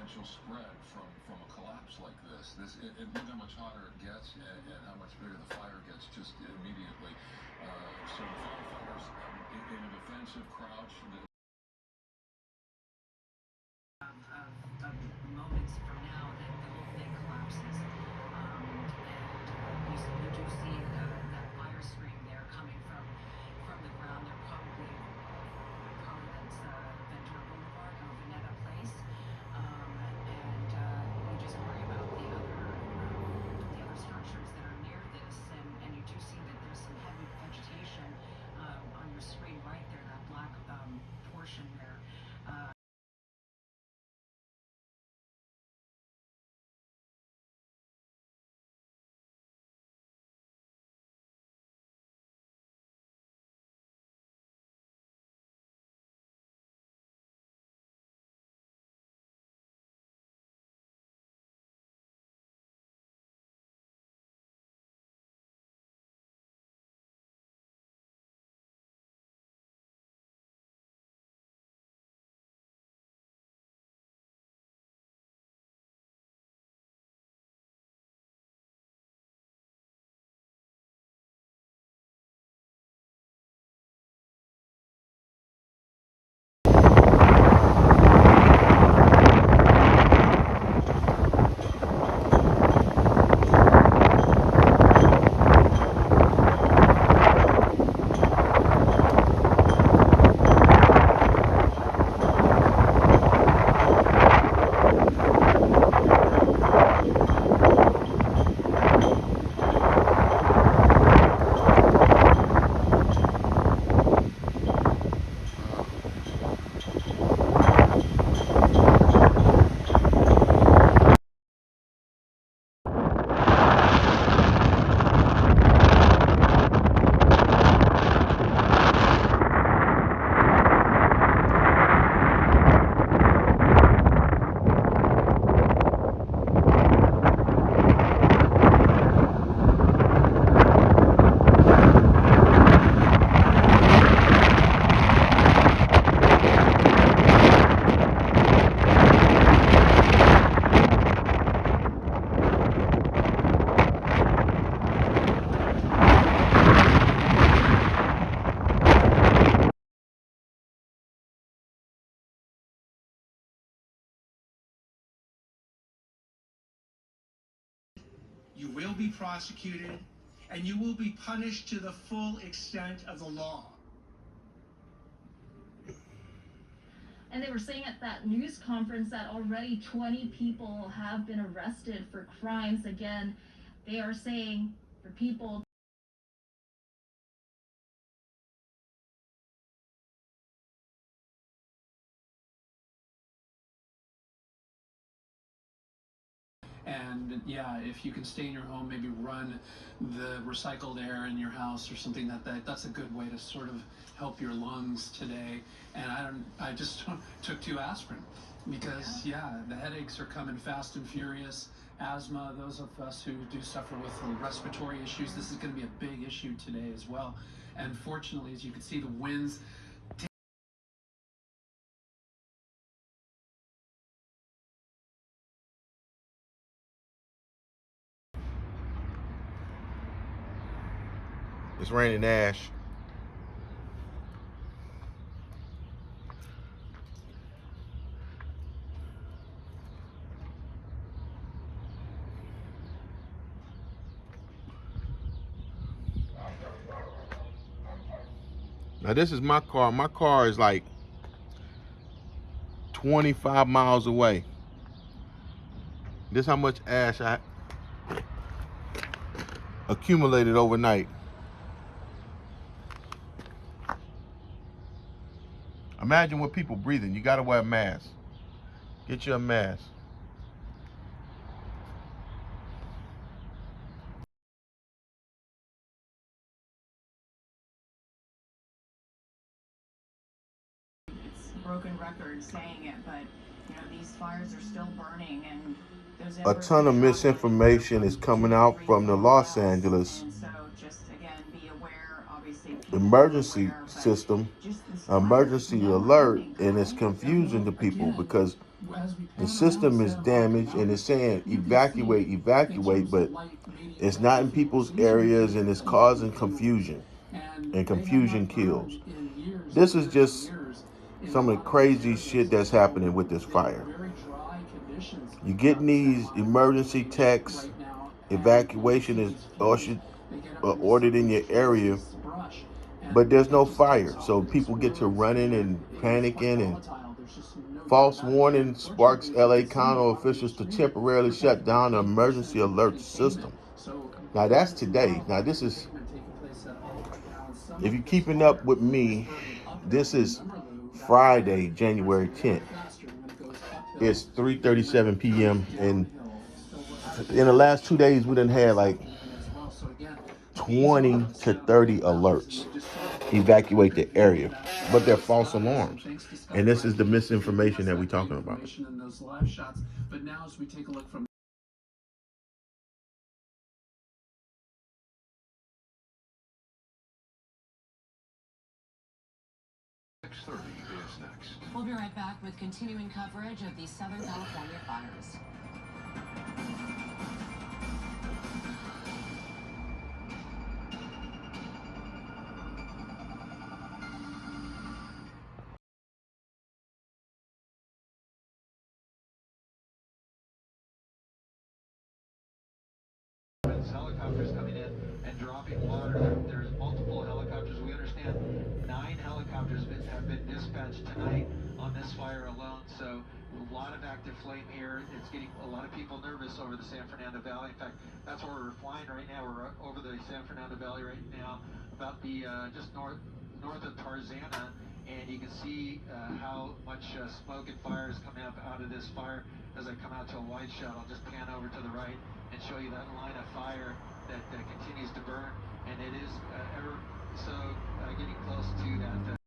potential spread from a collapse like this. Look how much hotter it gets and how much bigger the fire gets just immediately. So the firefighters in a defensive crouch. Of moments from now that the whole thing collapses. And you do see that fire scream there coming from the ground. They're probably that's Ventura Boulevard or Vanetta Place. And you just worry about the other structures that are near this, and you do see that there's some heavy vegetation on your screen right there, that black portion there. You will be prosecuted, and you will be punished to the full extent of the law. And they were saying at that news conference that already 20 people have been arrested for crimes. Again, they are saying for people And yeah, if you can stay in your home, maybe run the recycled air in your house or something that's a good way to sort of help your lungs today. And I just took 2 aspirin because yeah, the headaches are coming fast and furious. Asthma, those of us who do suffer with respiratory issues, this is going to be a big issue today as well. And fortunately, as you can see, the winds. It's raining ash. Now this is my car. My car is like 25 miles away. This is how much ash I accumulated overnight. Imagine what people breathing. You gotta wear a mask. Get you a mask. Broken record saying it, but these fires are still burning, and those A ton of misinformation is coming out from the Los Angeles and so just again be aware, obviously. emergency system, emergency alert, and it's confusing to people because the system is damaged and it's saying evacuate, evacuate, but it's not in people's areas and it's causing confusion, and confusion kills. This is just some of the crazy shit that's happening with this fire. You're getting these emergency texts, evacuation is ordered in your area, but there's no fire. So people get to running and panicking, and false warning sparks LA County officials to temporarily shut down the emergency alert system. Now that's today. Now this is, if you're keeping up with me, this is Friday, January 10th. It's 3:37 p.m. and in the last 2 days we done had like 20 to 30 alerts evacuate the area, but they're false alarms, and this is the misinformation that we're talking about. But now as we take a look from 6:30 is next. We'll be right back with continuing coverage of the Southern California fires. Helicopters coming in and dropping water. There's multiple helicopters. We understand 9 helicopters have been dispatched tonight on this fire alone. So a lot of active flame here. It's getting a lot of people nervous over the San Fernando Valley. In fact, that's where we're flying right now. We're over the San Fernando Valley right now, about the just north of Tarzana, and you can see how much smoke and fire is coming up out of this fire. As I come out to a wide shot, I'll just pan over to the right and show you that line of fire that continues to burn, and it is ever so getting close to that